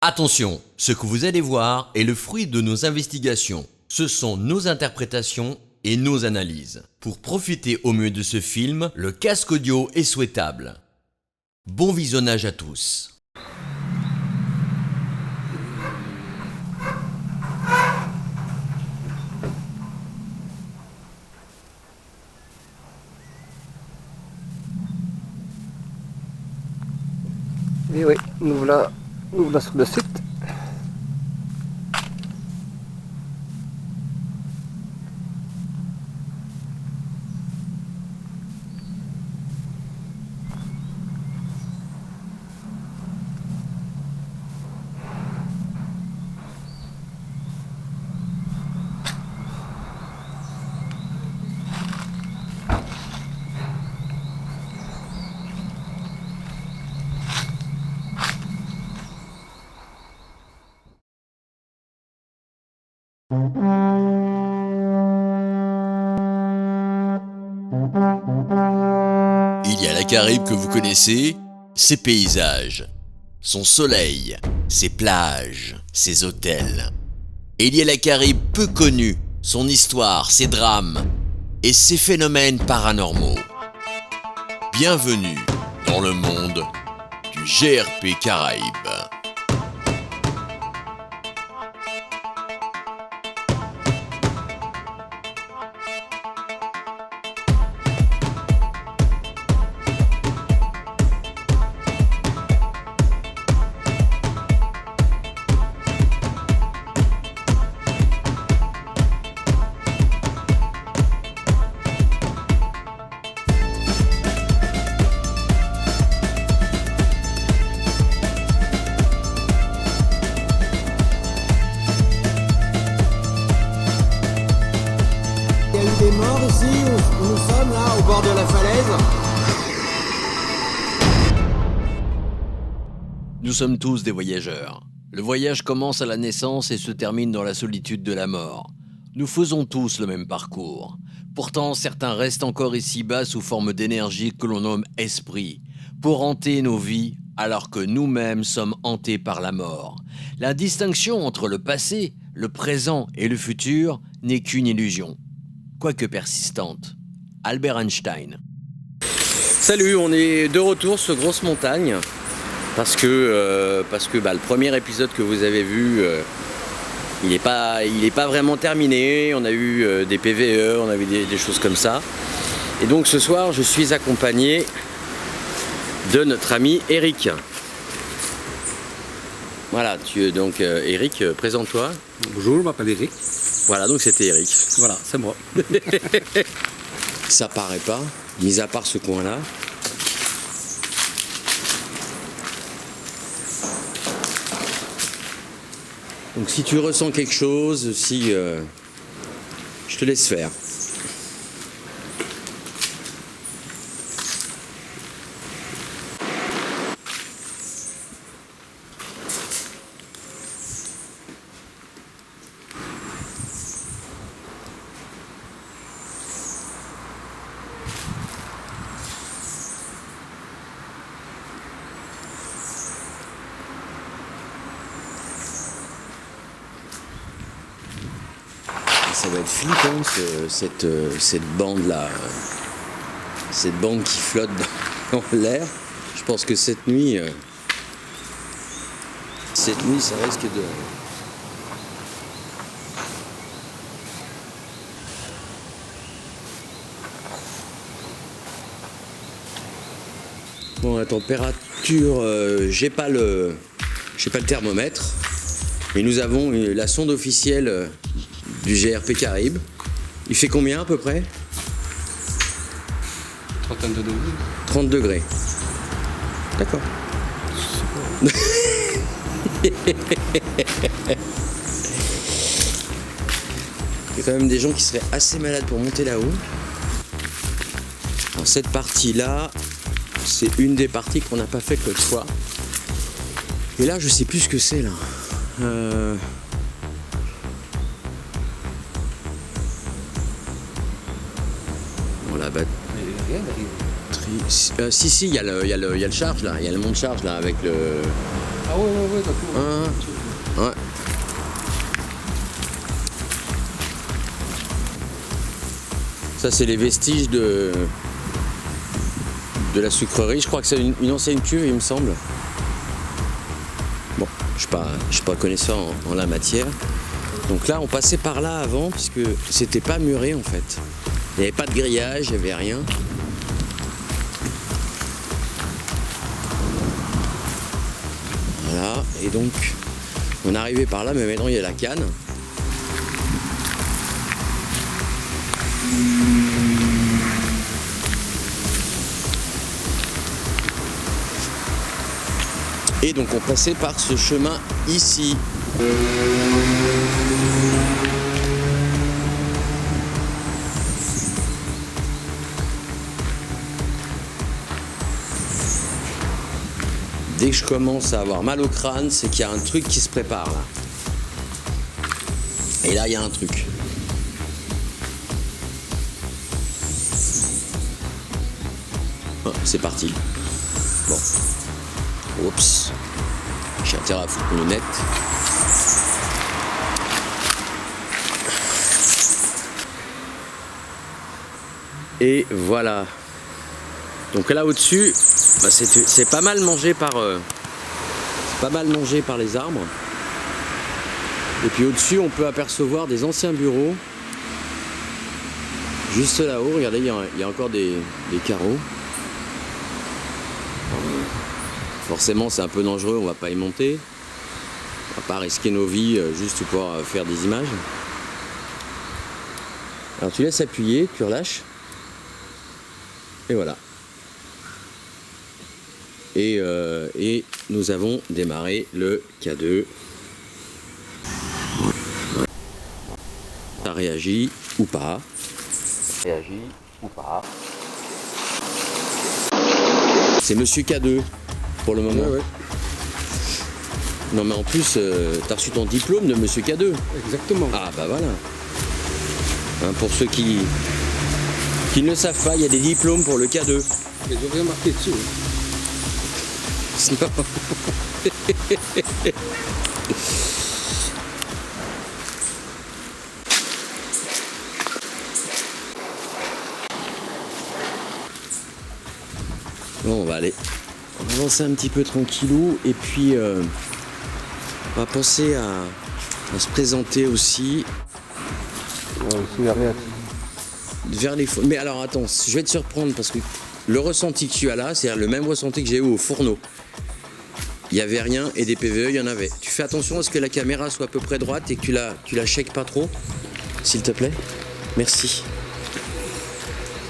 Attention, ce que vous allez voir est le fruit de nos investigations. Ce sont nos interprétations et nos analyses. Pour profiter au mieux de ce film, le casque audio est souhaitable. Bon visionnage à tous. Et oui, nous voilà sur le site. Il y a la Caraïbe que vous connaissez, ses paysages, son soleil, ses plages, ses hôtels. Et il y a la Caraïbe peu connue, son histoire, ses drames et ses phénomènes paranormaux. Bienvenue dans le monde du GRP Caraïbe. Il y a eu des morts ici, où nous sommes là, au bord de la falaise. Nous sommes tous des voyageurs. Le voyage commence à la naissance et se termine dans la solitude de la mort. Nous faisons tous le même parcours. Pourtant, certains restent encore ici-bas sous forme d'énergie que l'on nomme esprit, pour hanter nos vies alors que nous-mêmes sommes hantés par la mort. La distinction entre le passé, le présent et le futur n'est qu'une illusion, quoique persistante. Albert Einstein. Salut, on est de retour sur Grosse Montagne parce que le premier épisode que vous avez vu, il n'est pas vraiment terminé. On a eu des PVE, on a eu des choses comme ça. Et donc ce soir, je suis accompagné de notre ami Eric. Voilà, donc Eric, présente-toi. Bonjour, je m'appelle Eric. Voilà, donc c'était Eric. Voilà, c'est moi. Ça paraît pas, mis à part ce coin-là. Donc si tu ressens quelque chose, je te laisse faire. Ça va être flippant cette bande-là. Cette bande qui flotte dans l'air. Je pense que cette nuit, ça risque de... Bon, la température, j'ai pas le thermomètre, mais nous avons la sonde officielle du GRP Caraïbe. Il fait combien à peu près? 32 degrés. 30 degrés. D'accord. Il y a quand même des gens qui seraient assez malades pour monter là-haut. Alors, cette partie-là, c'est une des parties qu'on n'a pas fait que l'autre fois. Et là, je sais plus ce que c'est là. Bon, la batterie. Si, il y a le charge là, il y a le monte-charge là avec le. Ah ouais, d'accord. Ouais. Ça, c'est les vestiges de la sucrerie. Je crois que c'est une ancienne cuve, il me semble. Bon, je suis pas connaisseur en la matière. Donc là, on passait par là avant, puisque c'était pas muré en fait. Il n'y avait pas de grillage, il n'y avait rien. Voilà, et donc on est arrivé par là, mais maintenant il y a la canne. Et donc on passait par ce chemin ici. Dès que je commence à avoir mal au crâne, c'est qu'il y a un truc qui se prépare là. Et là, il y a un truc. Oh, c'est parti. Bon. Oups. J'ai intérêt à foutre mes lunettes. Et voilà. Donc là au-dessus, bah c'est pas mal mangé par les arbres. Et puis au-dessus, on peut apercevoir des anciens bureaux. Juste là-haut, regardez, il y a encore des carreaux. Forcément, c'est un peu dangereux, on va pas y monter. On va pas risquer nos vies juste pour faire des images. Alors tu laisses appuyer, tu relâches. Et voilà. Et nous avons démarré le K2. Ça réagit ou pas. C'est Monsieur K2 pour le moment. Ouais. Non mais en plus, t'as reçu ton diplôme de Monsieur K2. Exactement. Ah bah voilà. Hein, pour ceux qui ne le savent pas, il y a des diplômes pour le K2. Ils ont rien marqué dessus. Bon, on va aller. On va avancer un petit peu tranquillou et puis on va penser à se présenter aussi vers les fourneaux. Mais alors attends, je vais te surprendre parce que le ressenti que tu as là, c'est le même ressenti que j'ai eu au fourneau. Il n'y avait rien et des PVE, il y en avait. Tu fais attention à ce que la caméra soit à peu près droite et que tu la shakes pas trop, s'il te plaît. Merci.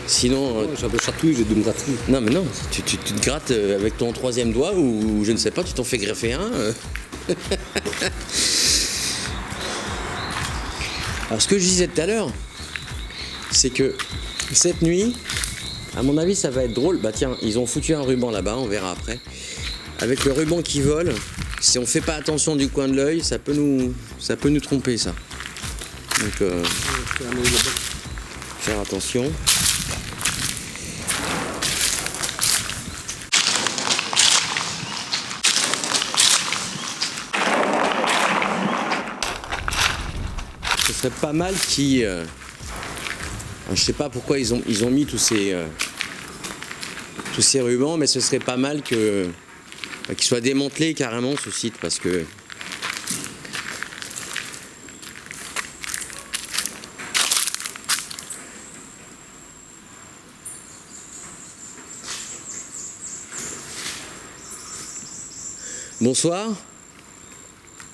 Sinon. J'ai un peu chatouille, j'ai dû me gratter. Non, mais non, tu te grattes avec ton troisième doigt ou je ne sais pas, tu t'en fais greffer un. Alors, ce que je disais tout à l'heure, c'est que cette nuit, à mon avis, ça va être drôle. Bah, tiens, ils ont foutu un ruban là-bas, on verra après. Avec le ruban qui vole, si on fait pas attention du coin de l'œil, ça peut nous tromper, ça. Donc, faire attention. Ce serait pas mal qui, je sais pas pourquoi ils ont mis tous ces rubans, mais ce serait pas mal que qu'il soit démantelé carrément ce site parce que bonsoir.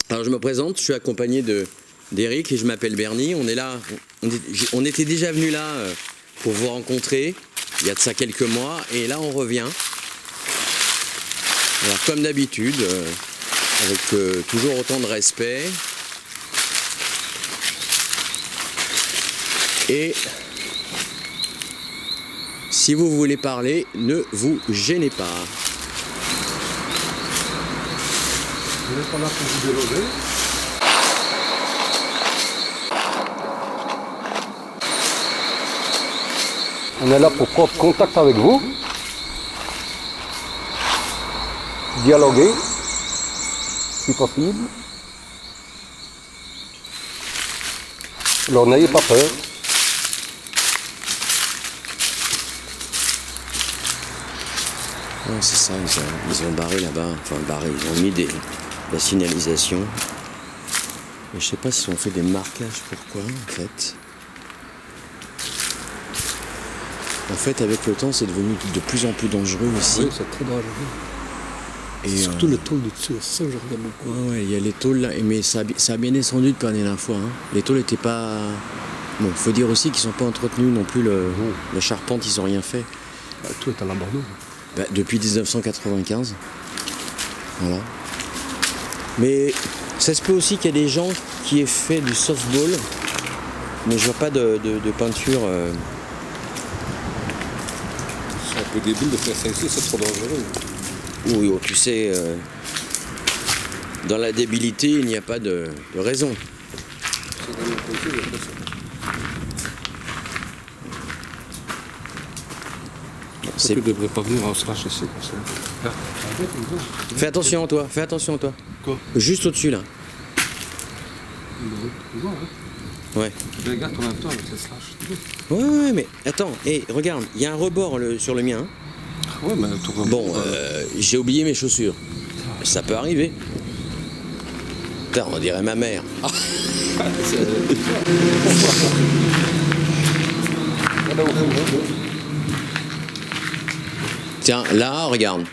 Alors je me présente, je suis accompagné d'Eric et je m'appelle Bernie. On est là, on était déjà venu là pour vous rencontrer il y a de ça quelques mois et là on revient. Alors comme d'habitude, avec toujours autant de respect. Et si vous voulez parler, ne vous gênez pas. Vous n'êtes pas là pour vous déloger. On est là pour prendre contact avec vous, dialoguer, si possible. Alors n'ayez pas peur. Ouais, c'est ça, ils ont barré là-bas, enfin barré, ils ont mis la signalisation. Et je sais pas s'ils ont fait des marquages, pourquoi en fait. En fait, avec le temps, c'est devenu de plus en plus dangereux ici. Oui, c'est très dangereux. Et Surtout le tôle du dessus, c'est ça que je regarde beaucoup. ouais, il y a les tôles là, mais ça a bien descendu depuis la dernière fois. Hein. Les tôles n'étaient pas. Bon, faut dire aussi qu'ils sont pas entretenus non plus. La charpente, ils ont rien fait. Bah, tout est à l'abandon. Bah, depuis 1995. Voilà. Mais ça se peut aussi qu'il y ait des gens qui aient fait du softball, mais je vois pas de peinture. C'est un peu débile de faire ça ici, c'est trop dangereux. Oui, oh, tu sais, dans la débilité, il n'y a pas de raison. C'est dans le côté, il y a pas ça. C'est- Tu ne devrais pas venir en slash ici comme ça. Arrête, on va. Fais attention à toi, fais attention à toi. Quoi? Juste au-dessus là. Tu vois, hein? Ouais. Mais regarde en même temps avec les slash. Tu vois? Ouais, mais attends, regarde, il y a un rebord sur le mien. Hein. Ouais, mais tout va Bon, j'ai oublié mes chaussures. Ça peut arriver. Putain, on dirait ma mère. Tiens, là, regarde.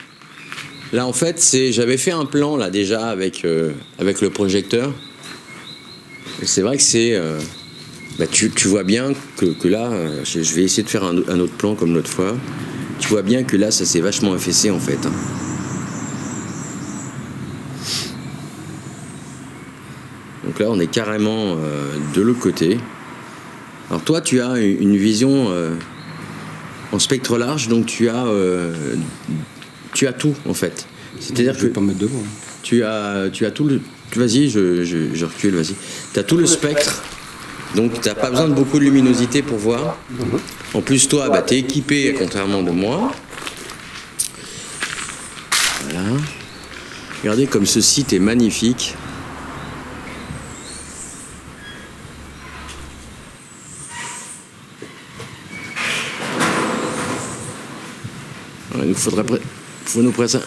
Là, en fait, j'avais fait un plan là déjà avec le projecteur. Et c'est vrai que c'est. Bah, tu vois bien que là, je vais essayer de faire un autre plan comme l'autre fois. Tu vois bien que là, ça s'est vachement affaissé en fait. Hein. Donc là, on est carrément de l'autre côté. Alors toi, tu as une vision en spectre large, donc tu as tout en fait. C'est-à-dire Je que vais pas me mettre devant. tu as tout le. Vas-y, je recule, vas-y. Tu as tout le spectre. Donc tu n'as pas besoin de beaucoup de luminosité pour voir. En plus, toi, bah, tu es équipé, contrairement de moi. Voilà. Regardez comme ce site est magnifique. Il nous faudrait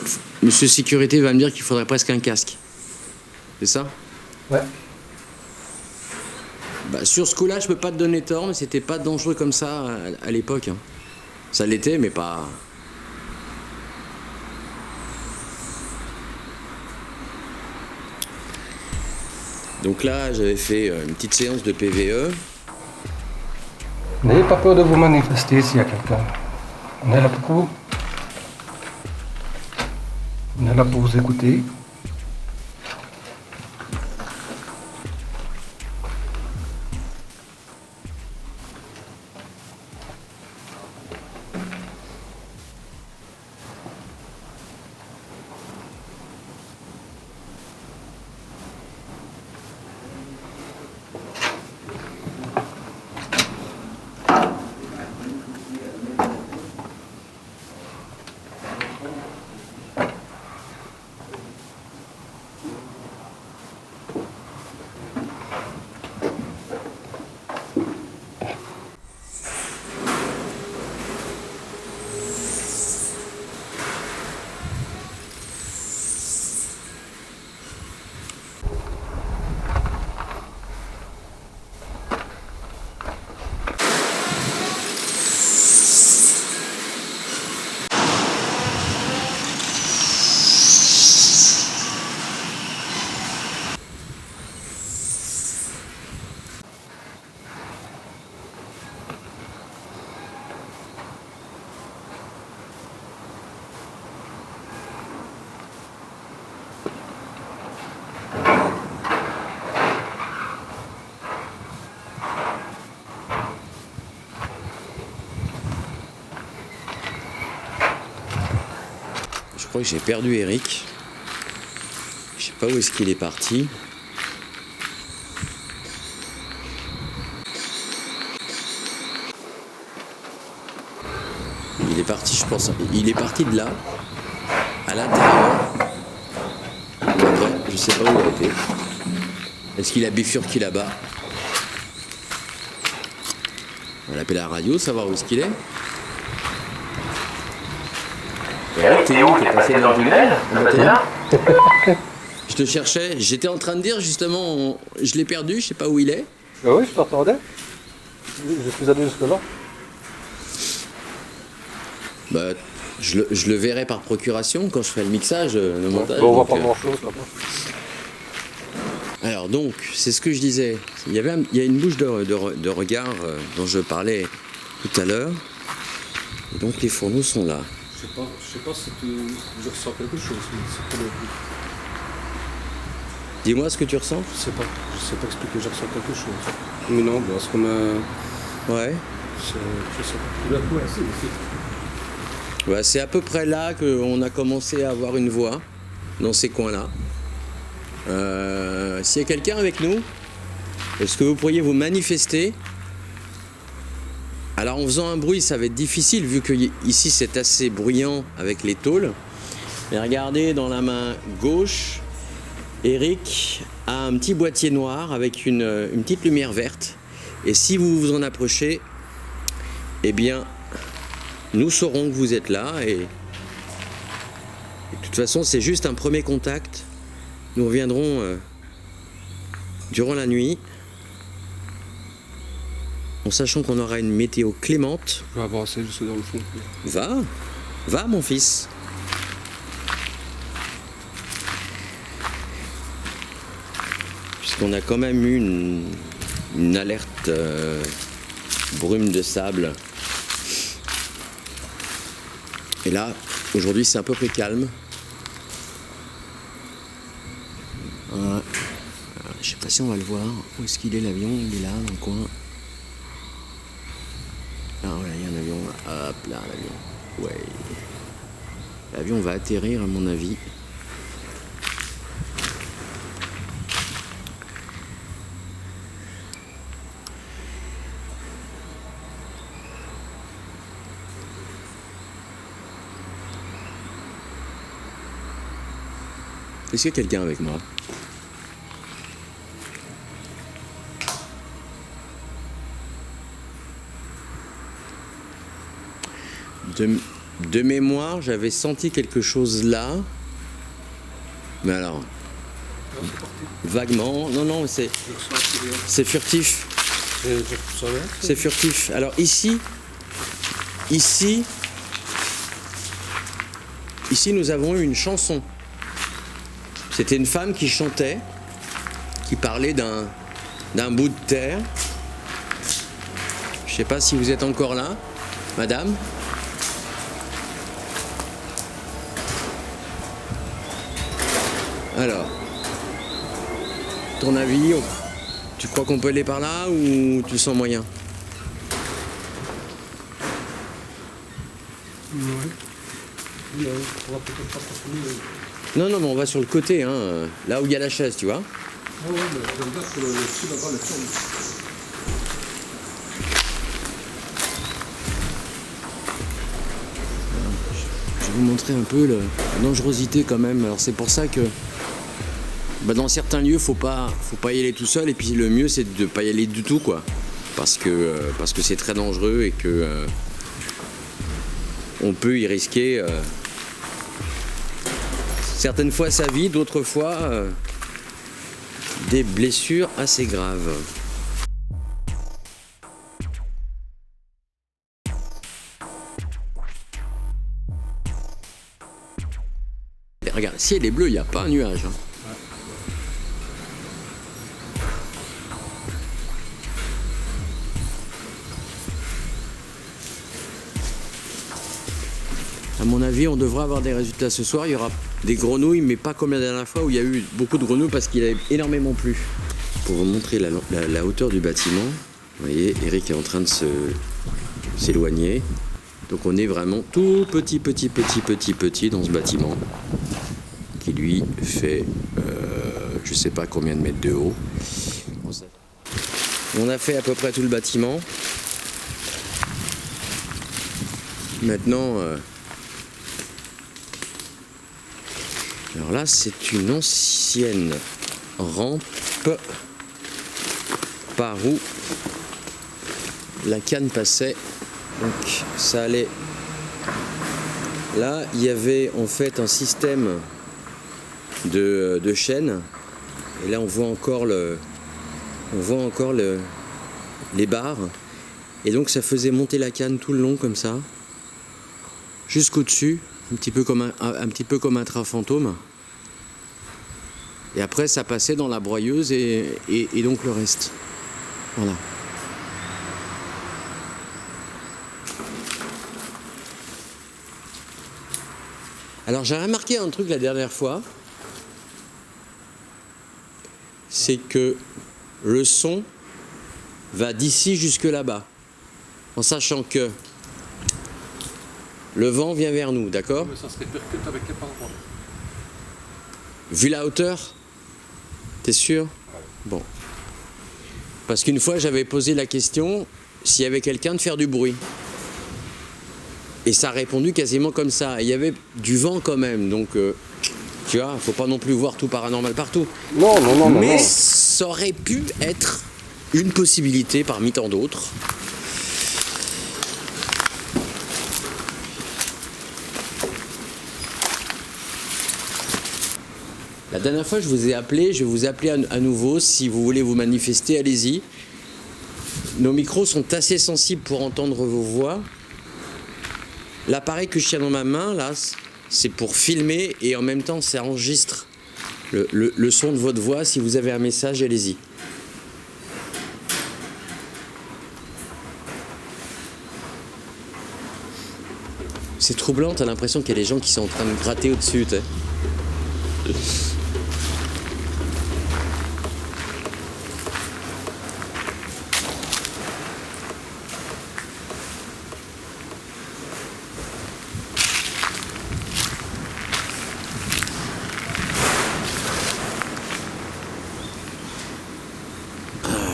Monsieur Sécurité va me dire qu'il faudrait presque un casque. C'est ça? Ouais. Bah, sur ce coup-là, je peux pas te donner tort, mais c'était pas dangereux comme ça à l'époque. Hein. Ça l'était, mais pas. Donc là, j'avais fait une petite séance de PVE. N'ayez pas peur de vous manifester s'il y a quelqu'un. On est là pour vous. On est là pour vous écouter. Je crois que j'ai perdu Eric. Je sais pas où est-ce qu'il est parti. Il est parti, je pense. Il est parti de là, à l'intérieur. je sais pas où il a été. Est-ce qu'il a bifurqué là-bas? On va l'appeler à la radio, savoir où est-ce qu'il est. Eric, t'es où? T'es passé dans le tunnel? T'es là? Je te cherchais, j'étais en train de dire justement, je l'ai perdu, je sais pas où il est. Ah oui, je t'entendais. Je suis allé jusque-là. Bah, je le verrai par procuration quand je ferai le mixage, le montage. Bon, on voit donc, pas grand-chose là-bas. Alors donc, c'est ce que je disais. Il y a une bouche de regard dont je parlais tout à l'heure. Et donc les fourneaux sont là. Je sais pas si je ressens quelque chose. Mais c'est pas le but. Dis-moi ce que tu ressens. Je sais pas expliquer, je ressens quelque chose. Mais non, bah, ce qu'on a. Ouais. Je sais pas. Ouais, c'est. Ouais, c'est à peu près là qu'on a commencé à avoir une voix, dans ces coins-là. S'il y a quelqu'un avec nous, est-ce que vous pourriez vous manifester? Alors en faisant un bruit, ça va être difficile vu que ici c'est assez bruyant avec les tôles. Mais regardez, dans la main gauche, Eric a un petit boîtier noir avec une petite lumière verte. Et si vous vous en approchez, eh bien, nous saurons que vous êtes là. Et de toute façon, c'est juste un premier contact. Nous reviendrons durant la nuit, en sachant qu'on aura une météo clémente. Je vais avancer jusque dans le fond. Va mon fils. Puisqu'on a quand même eu une alerte brume de sable. Et là, aujourd'hui, c'est à peu près calme. Je sais pas si on va le voir. Où est-ce qu'il est l'avion? Il est là, dans le coin. Ah ouais, il y a un avion. Hop là, l'avion. Ouais. L'avion va atterrir à mon avis. Est-ce qu'il y a quelqu'un avec moi? De mémoire, j'avais senti quelque chose là. Mais alors, vaguement. Non, c'est furtif. C'est furtif. Alors ici, nous avons eu une chanson. C'était une femme qui chantait, qui parlait d'un bout de terre. Je ne sais pas si vous êtes encore là, madame. Alors, ton avis, tu crois qu'on peut aller par là ou tu sens moyen? Ouais. On va peut-être pas continuer. Non, mais on va sur le côté, hein, là où il y a la chaise, tu vois. Ah ouais, mais j'aime bien que le dessus là-bas, le tourne. Je vais vous montrer un peu la dangerosité quand même. Alors c'est pour ça que dans certains lieux, faut pas y aller tout seul. Et puis le mieux, c'est de pas y aller du tout, quoi. Parce que c'est très dangereux et que on peut y risquer certaines fois sa vie, d'autres fois des blessures assez graves. Et regarde, si elle est bleue, il n'y a pas un nuage. Hein. À mon avis, on devrait avoir des résultats ce soir. Il y aura des grenouilles, mais pas comme la dernière fois où il y a eu beaucoup de grenouilles parce qu'il avait énormément plu. Pour vous montrer la hauteur du bâtiment, vous voyez, Eric est en train de s'éloigner. Donc on est vraiment tout petit dans ce bâtiment qui lui fait je sais pas combien de mètres de haut. On a fait à peu près tout le bâtiment. Maintenant, Alors là, c'est une ancienne rampe par où la canne passait. Donc ça allait. Là, il y avait en fait un système de chaînes. Et là, on voit encore les barres. Et donc ça faisait monter la canne tout le long comme ça, jusqu'au-dessus, un petit peu comme un train fantôme. Et après ça passait dans la broyeuse et donc le reste. Voilà. Alors j'ai remarqué un truc la dernière fois, c'est que le son va d'ici jusque là-bas. En sachant que le vent vient vers nous, d'accord? Mais ça se répercute avec quel rapport? Vu la hauteur? T'es sûr? Bon. Parce qu'une fois, j'avais posé la question s'il y avait quelqu'un de faire du bruit. Et ça a répondu quasiment comme ça. Il y avait du vent quand même, donc tu vois, faut pas non plus voir tout paranormal partout. Non, non, non, non. Mais non. ça aurait pu être une possibilité parmi tant d'autres. La dernière fois, je vous ai appelé, je vais vous appeler à nouveau. Si vous voulez vous manifester, allez-y. Nos micros sont assez sensibles pour entendre vos voix. L'appareil que je tiens dans ma main, là, c'est pour filmer et en même temps, ça enregistre le son de votre voix. Si vous avez un message, allez-y. C'est troublant, t'as l'impression qu'il y a des gens qui sont en train de gratter au-dessus, t'sais.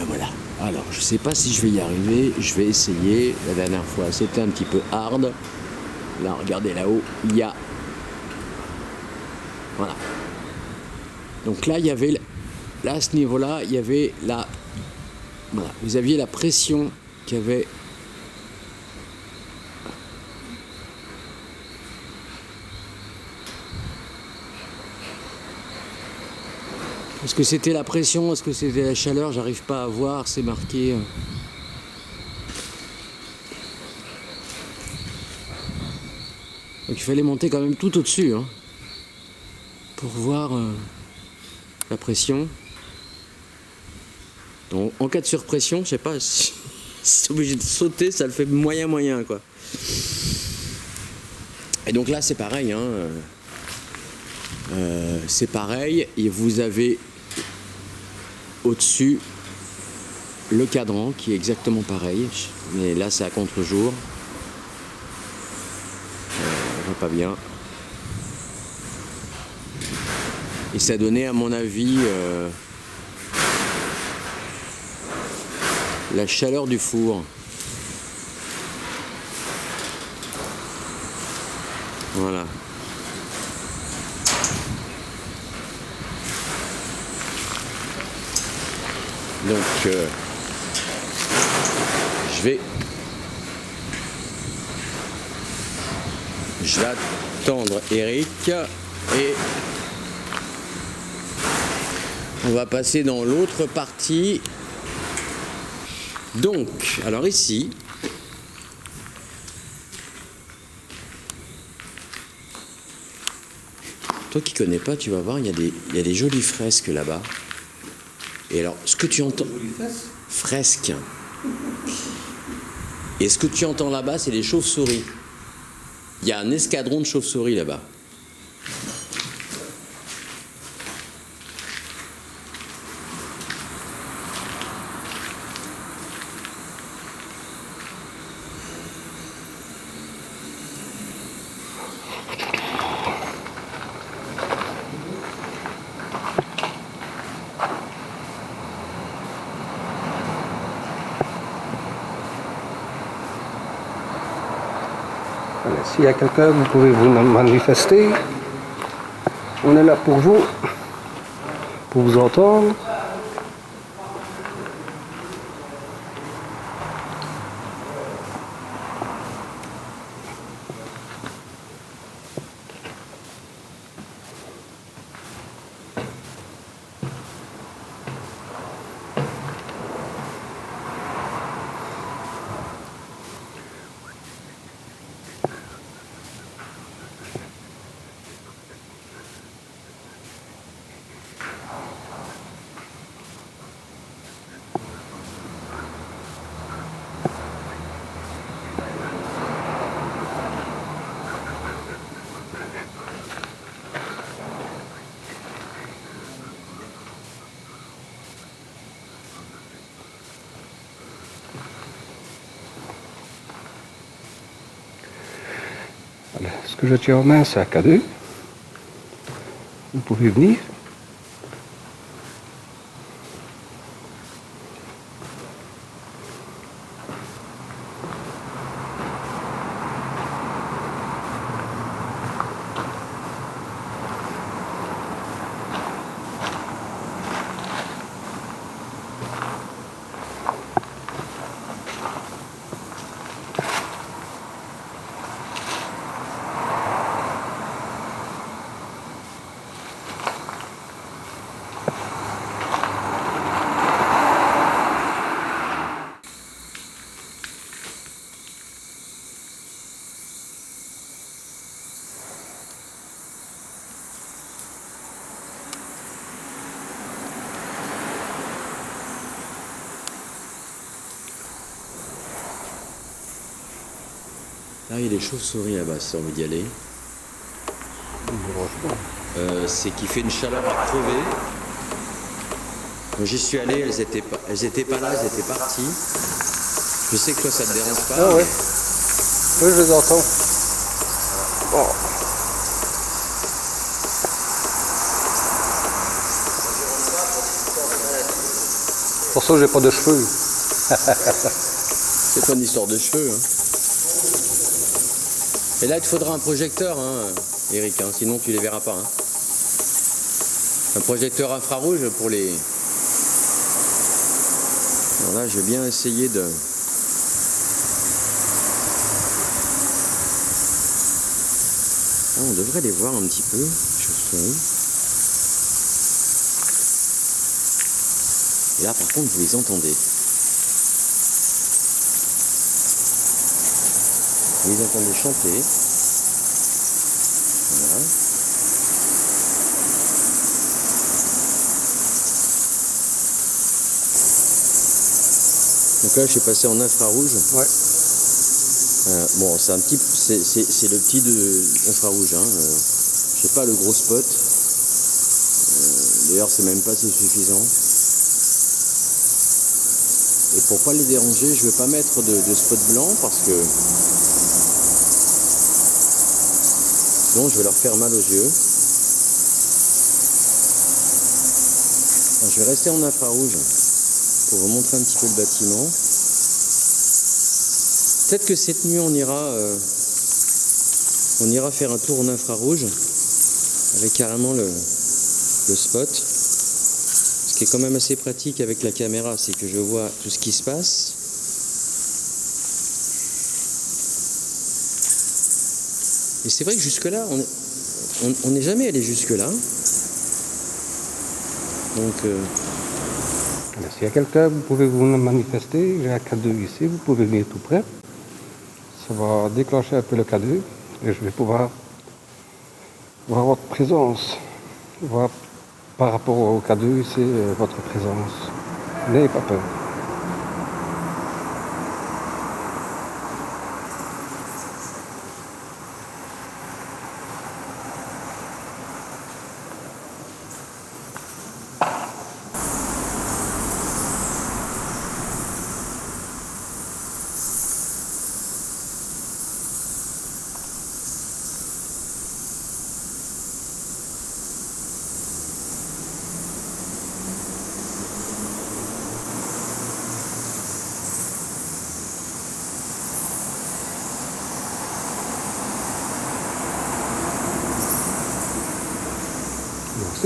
Voilà. Alors, je sais pas si je vais y arriver, je vais essayer. La dernière fois, c'était un petit peu hard. Là, regardez là-haut, il y a... Voilà. Donc là, il y avait... Là, à ce niveau-là, il y avait la... Voilà. Vous aviez la pression qu'il y avait... Est-ce que c'était la pression? Est-ce que c'était la chaleur? J'arrive pas à voir, c'est marqué... Donc il fallait monter quand même tout au-dessus, hein, pour voir la pression. Donc, en cas de surpression, je sais pas, si c'est obligé de sauter, ça le fait moyen quoi. Et donc là c'est pareil, hein, c'est pareil, et vous avez au-dessus le cadran qui est exactement pareil, mais là c'est à contre-jour. Pas bien. Et ça donnait à mon avis la chaleur du four. Voilà. Donc je vais attendre Eric et on va passer dans l'autre partie. Donc, alors ici, toi qui connais pas, tu vas voir, il y a des jolies fresques là-bas. Et alors, ce que tu entends... Fresques. Et ce que tu entends là-bas, c'est les chauves-souris. Il y a un escadron de chauves-souris là-bas. S'il y a quelqu'un, vous pouvez vous manifester. On est là pour vous entendre. Voilà, ce que je tiens en main, c'est un K2. Vous pouvez venir. Là, il y a des chauves-souris là-bas, si tu as envie d'y aller. C'est qu'il fait une chaleur à crever. Quand j'y suis allé, elles étaient pas là, elles étaient parties. Je sais que toi, ça te dérange pas. Ah ouais. Oui, je les entends. Bon. Pour ça, j'ai pas de cheveux. C'est pas une histoire de cheveux. Hein. Et là, il te faudra un projecteur, hein, Eric, hein, sinon tu les verras pas. Hein. Un projecteur infrarouge pour les... Alors là, je vais bien essayer de... Ah, on devrait les voir un petit peu, chauves-souris. Et là, par contre, vous les entendez. Vous les entendez chanter. Voilà. Donc là, je suis passé en infrarouge. Ouais. Bon, c'est un petit, c'est le petit de infrarouge. Hein. J'ai pas le gros spot. D'ailleurs, c'est même pas assez suffisant. Et pour pas les déranger, je veux pas mettre de spot blanc parce que sinon je vais leur faire mal aux yeux. Alors, je vais rester en infrarouge pour vous montrer un petit peu le bâtiment. Peut-être que cette nuit on ira faire un tour en infrarouge avec carrément le spot. Ce qui est quand même assez pratique avec la caméra, c'est que je vois tout ce qui se passe. Et c'est vrai que jusque-là, on n'est jamais allé jusque-là. Donc... Alors, s'il y a quelqu'un, vous pouvez vous manifester. J'ai un K2 ici, vous pouvez venir tout près. Ça va déclencher un peu le K2 et je vais pouvoir voir votre présence. Voir par rapport au K2, c'est votre présence. N'ayez pas peur.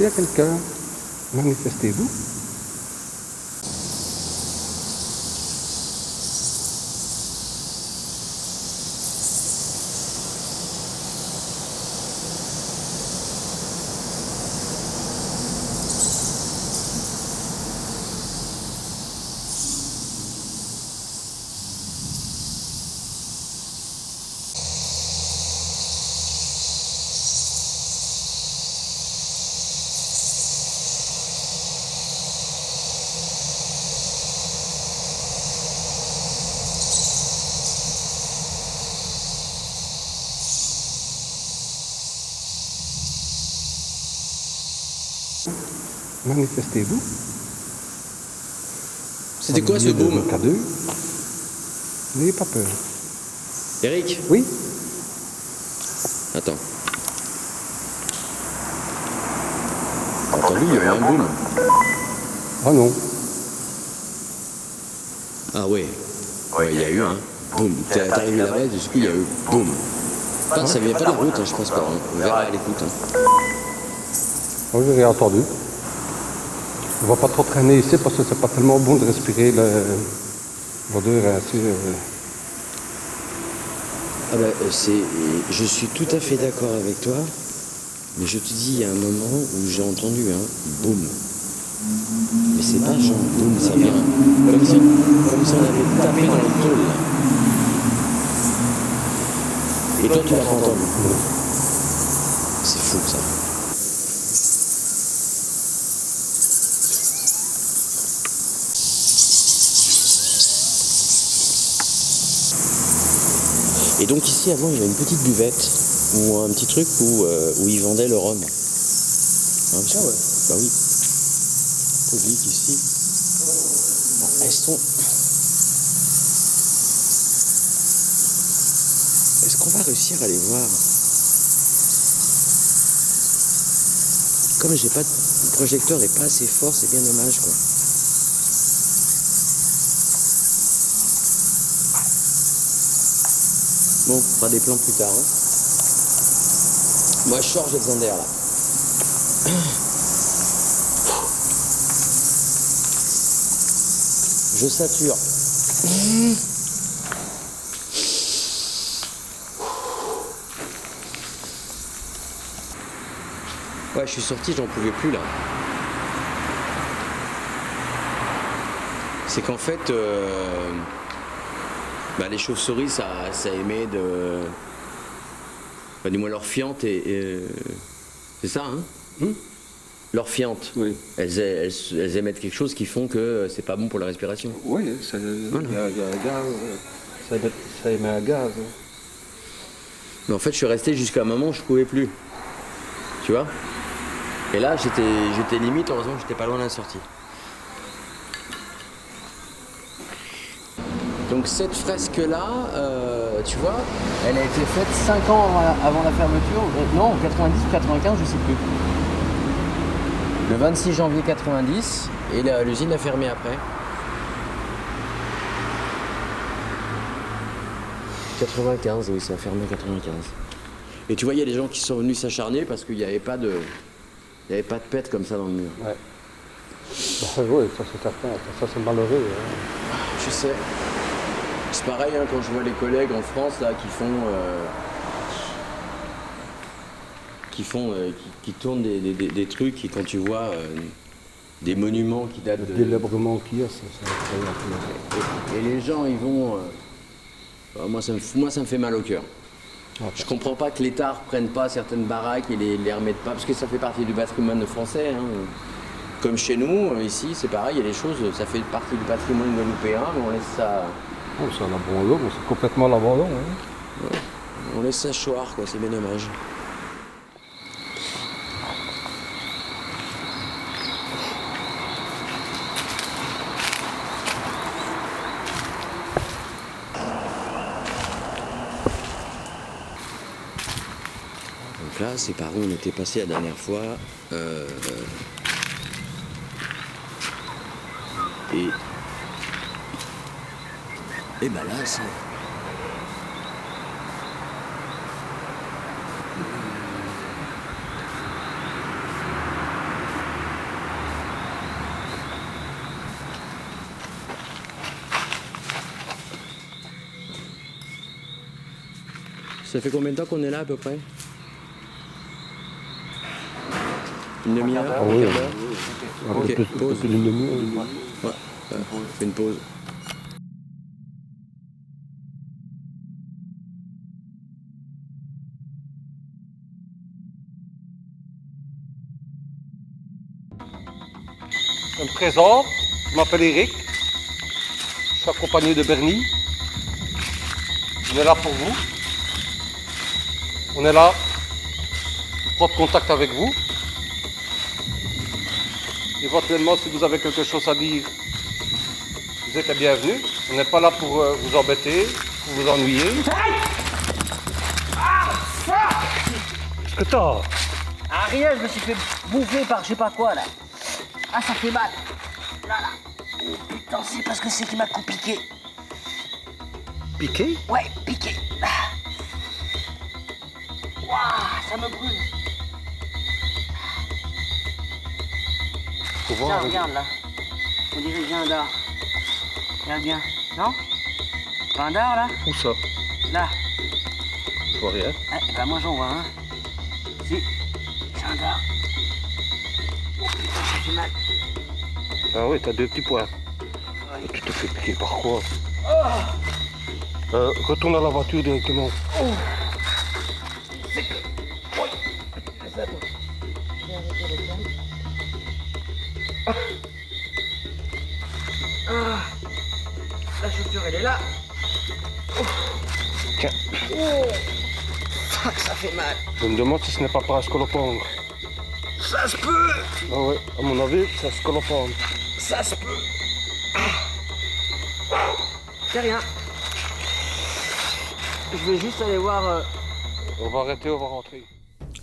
y a quelqu'un, manifestez-vous. Manifestez-vous. C'était quoi ce boom? K2. N'ayez pas peur. Eric? Oui? Attends. T'as entendu, il y a eu un boom. Oh non. Ah ouais. Ouais, il y a eu un boom. T'es arrivé là-bas, du coup, il y a eu boum. Ah, ça vient pas de la route, hein, je pense pas. Hein. On verra à l'écoute. Hein. Oh, j'ai rien entendu. On va pas trop traîner ici parce que c'est pas tellement bon de respirer l'odeur ainsi. Ah bah, je suis tout à fait d'accord avec toi, mais je te dis, il y a un moment où j'ai entendu un boum. Mais c'est pas genre boum, ça vient comme si on avait tapé dans le tôle. Là. Et toi, tu l'as pas entendu. C'est fou ça. Et donc ici avant il y avait une petite buvette ou un petit truc où ils vendaient le rhum. Hein, ah ouais. Bah oui. Public ici. Ah, est-ce qu'on va réussir à les voir? Comme j'ai pas le projecteur est pas assez fort, c'est bien dommage quoi. Bon, on fera des plans plus tard. Hein. Moi je sors, j'ai besoin d'air là. Je sature. Ouais, je suis sorti, j'en pouvais plus là. C'est qu'en fait, les chauves-souris, ça émet de... du moins leur fiente et c'est ça, hein? Leur fiente. Oui. Elles émettent quelque chose qui font que c'est pas bon pour la respiration. Oui, il y a un gaz, ça émet un gaz. Hein. Mais en fait, je suis resté jusqu'à un moment où je pouvais plus. Tu vois? Et là, j'étais limite, heureusement que j'étais pas loin de la sortie. Donc cette fresque-là, tu vois, elle a été faite 5 ans avant la fermeture. Non, 90 ou 95, je sais plus. Le 26 janvier 90, et l'usine a fermé après. 95, oui, ça a fermé en 95. Et tu vois, il y a des gens qui sont venus s'acharner parce qu'il n'y avait pas de... Il n'y avait pas de pète comme ça dans le mur. Ouais. Oui, ça c'est certain, ça c'est malheureux. Hein. Je sais. C'est pareil hein, quand je vois les collègues en France là qui tournent des trucs et quand tu vois des monuments qui datent Le délabrement qu'il y a, c'est incroyable. Et les gens ils vont... moi ça me fait mal au cœur. Ouais. Je comprends pas que l'État ne reprenne pas certaines baraques et les remette pas, parce que ça fait partie du patrimoine français. Hein. Comme chez nous, ici, c'est pareil, il y a des choses, ça fait partie du patrimoine guadeloupéen, mais on laisse ça... Oh, c'est à l'abandon, c'est complètement à l'abandon. Hein. Ouais. On laisse ça choir, quoi, c'est bien dommage. Donc là, c'est par où on était passé la dernière fois. Et ben là, c'est... Ça fait combien de temps qu'on est là à peu près? Une demi-heure? Ah oui, Un quart d'heure? un Ok, peu pause. plus d'une demi-heure. Fais une pause. Je me présente, je m'appelle Eric, je suis accompagné de Bernie. On est là pour vous. On est là pour prendre contact avec vous. Éventuellement, si vous avez quelque chose à dire, vous êtes les bienvenus. On n'est pas là pour vous embêter, pour vous ennuyer. Qu'est-ce que t'as? Ah rien, je me suis fait bouffer par je sais pas quoi là. Ah ça fait mal. Là là. Oh putain, c'est parce que c'est qui m'a piqué. Piqué? Ouais, piqué. Ouah, ça me brûle. Faut Tiens, voir. regarde là. On dirait que j'ai un dard. Regarde bien. Non? Pas un dard là? Où ça? Là. Je vois rien. Eh ben moi j'en vois un. Si. J'ai un dard. Oh putain, ça fait mal. Ah oui, t'as deux petits points. Tu te fais piquer par quoi? Retourne à la voiture directement. La chaussure elle est là. Tiens, Fuck, ça fait mal. je me demande si ce n'est pas par un scolopendre. Ça se peut. Ah ouais, à mon avis, c'est un scolopendre. Ça se peut. C'est rien. Je vais juste aller voir. On va arrêter, on va rentrer.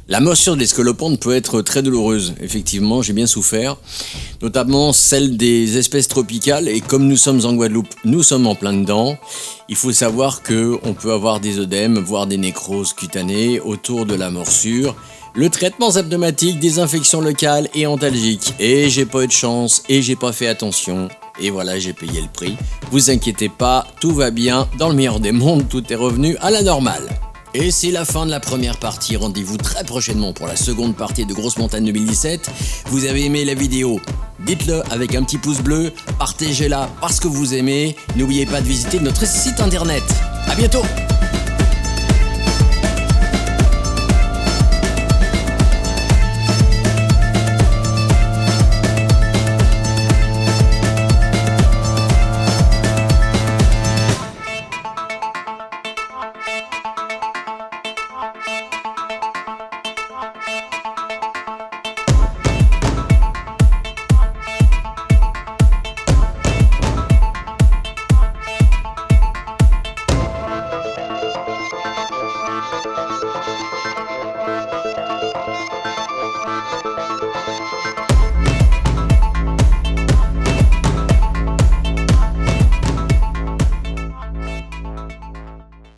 La morsure de l'escolopendre peut être très douloureuse. Effectivement, j'ai bien souffert, notamment celle des espèces tropicales. Et comme nous sommes en Guadeloupe, nous sommes en plein dedans. Il faut savoir qu'on peut avoir des œdèmes, voire des nécroses cutanées autour de la morsure. Le traitement symptomatique, des infections locales et antalgiques. Et j'ai pas eu de chance, et j'ai pas fait attention. Et voilà, j'ai payé le prix. Vous inquiétez pas, tout va bien. Dans le meilleur des mondes, tout est revenu à la normale. Et c'est la fin de la première partie, rendez-vous très prochainement pour la seconde partie de Grosse Montagne 2017. Vous avez aimé la vidéo? Dites-le avec un petit pouce bleu, partagez-la parce que vous aimez. N'oubliez pas de visiter notre site internet. À bientôt!